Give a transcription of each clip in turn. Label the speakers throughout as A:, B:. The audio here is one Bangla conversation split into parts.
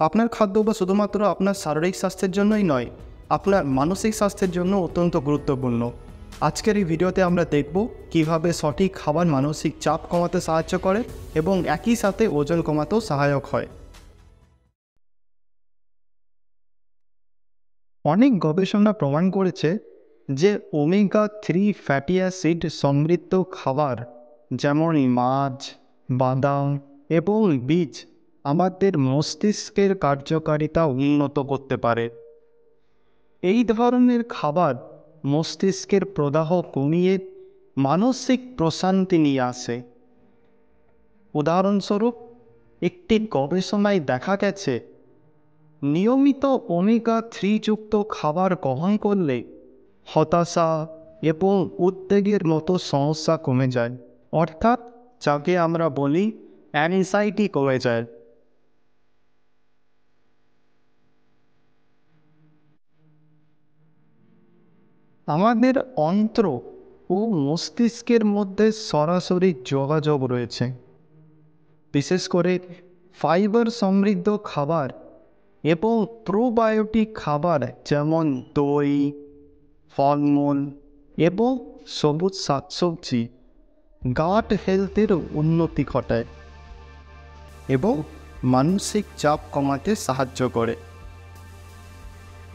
A: আপনার খাদ্যাভ্যাস শুধুমাত্র আপনার শারীরিক স্বাস্থ্যের জন্যই নয়, আপনার মানসিক স্বাস্থ্যের জন্য অত্যন্ত গুরুত্বপূর্ণ। আজকের এই ভিডিওতে আমরা দেখব কিভাবে সঠিক খাবার মানসিক চাপ কমাতে সাহায্য করে এবং একই সাথে ওজন কমাতেও সহায়ক হয়। অনেক গবেষণা প্রমাণ করেছে যে ওমেগা-3 ফ্যাটি অ্যাসিড সমৃদ্ধ খাবার যেমন মাছ, বাদাম এবং বীজ আমাদের মস্তিষ্কের কার্যকারিতা উন্নত করতে পারে। এই ধরনের খাবার মস্তিষ্কের প্রদাহ কমিয়ে মানসিক প্রশান্তি নিয়ে আসে। উদাহরণস্বরূপ, একটি গবেষণায় দেখা গেছে নিয়মিত ওমেগা-3 যুক্ত খাবার গ্রহণ করলে হতাশা এবং উদ্বেগের মতো সমস্যা কমে যায়, অর্থাৎ যাকে আমরা বলি অ্যাংজাইটি কমে যায়। আমাদের অন্ত্র ও মস্তিষ্কের মধ্যে সরাসরি যোগাযোগ রয়েছে, বিশেষ করে ফাইবার সমৃদ্ধ খাবার এবং প্রোবায়োটিক খাবার যেমন দই, ফলমূল এবং সবুজ শাকসবজি গাট হেলথের উন্নতি ঘটায় এবং মানসিক চাপ কমাতে সাহায্য করে।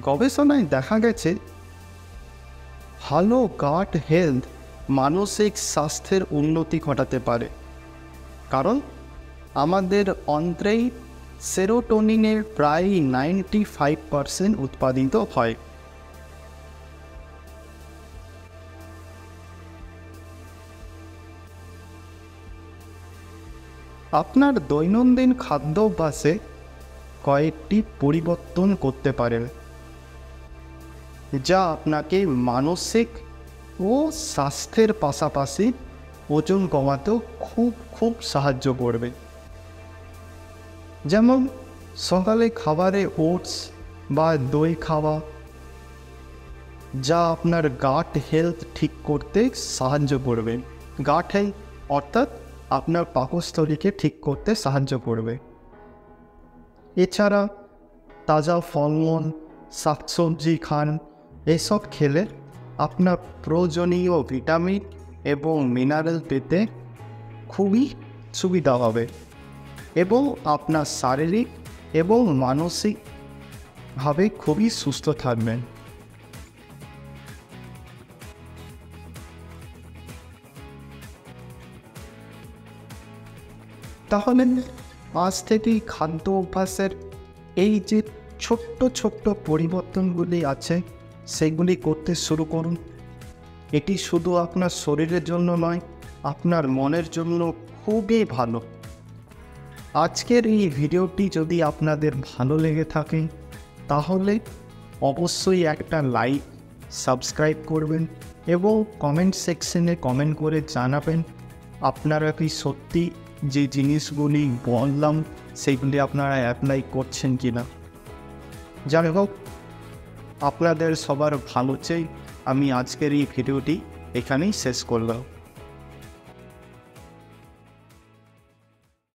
A: গবেষণায় দেখা গেছে ভালো গাট হেলথ মানসিক স্বাস্থ্যের উন্নতি ঘটাতে পারে, কারণ আমাদের অন্ত্রেই সেরোটোনিনের প্রায় 95% উৎপাদিত হয়। আপনার দৈনন্দিন খাদ্যাভ্যাসে কয়েকটি পরিবর্তন করতে পারেন, যা আপনাকে মানসিক ও স্বাস্থ্যের পাশাপাশি ওজন কমাতেও খুব সাহায্য করবে। যেমন সকালে খাবারে ওটস বা দই খাওয়া, যা আপনার গাট হেলথ ঠিক করতে সাহায্য করবে। গাট হেলথ অর্থাৎ আপনার পাকস্থলীকে ঠিক করতে সাহায্য করবে। এছাড়া তাজা ফলমূল, শাকসবজি খান। এসব খেলে আপনার প্রয়োজনীয় ভিটামিন এবং মিনারেল পেতে খুবই সুবিধা হবে এবং আপনার শারীরিক এবং মানসিকভাবে খুবই সুস্থ থাকবেন। তাহলে আজ থেকেই খাদ্য অভ্যাসের এই যে ছোট্ট ছোট্ট পরিবর্তনগুলি আছে সেগুলি করতে শুরু করুন। এটি শুধু আপনার শরীরের জন্য নয়, আপনার মনের জন্য খুবই ভালো। আজকের এই ভিডিওটি যদি আপনাদের ভালো লেগে থাকে তাহলে অবশ্যই একটা লাইক, সাবস্ক্রাইব করবেন এবং কমেন্ট সেকশনে কমেন্ট করে জানাবেন আপনারা কি সত্যি যে জিনিসগুলি বললাম সেগুলি আপনারা অ্যাপ্লাই করছেন কিনা। যাই হোক, আপনাদের সবার ভালো চাই। আমি আজকের এই ভিডিওটি এখানেই শেষ করলাম।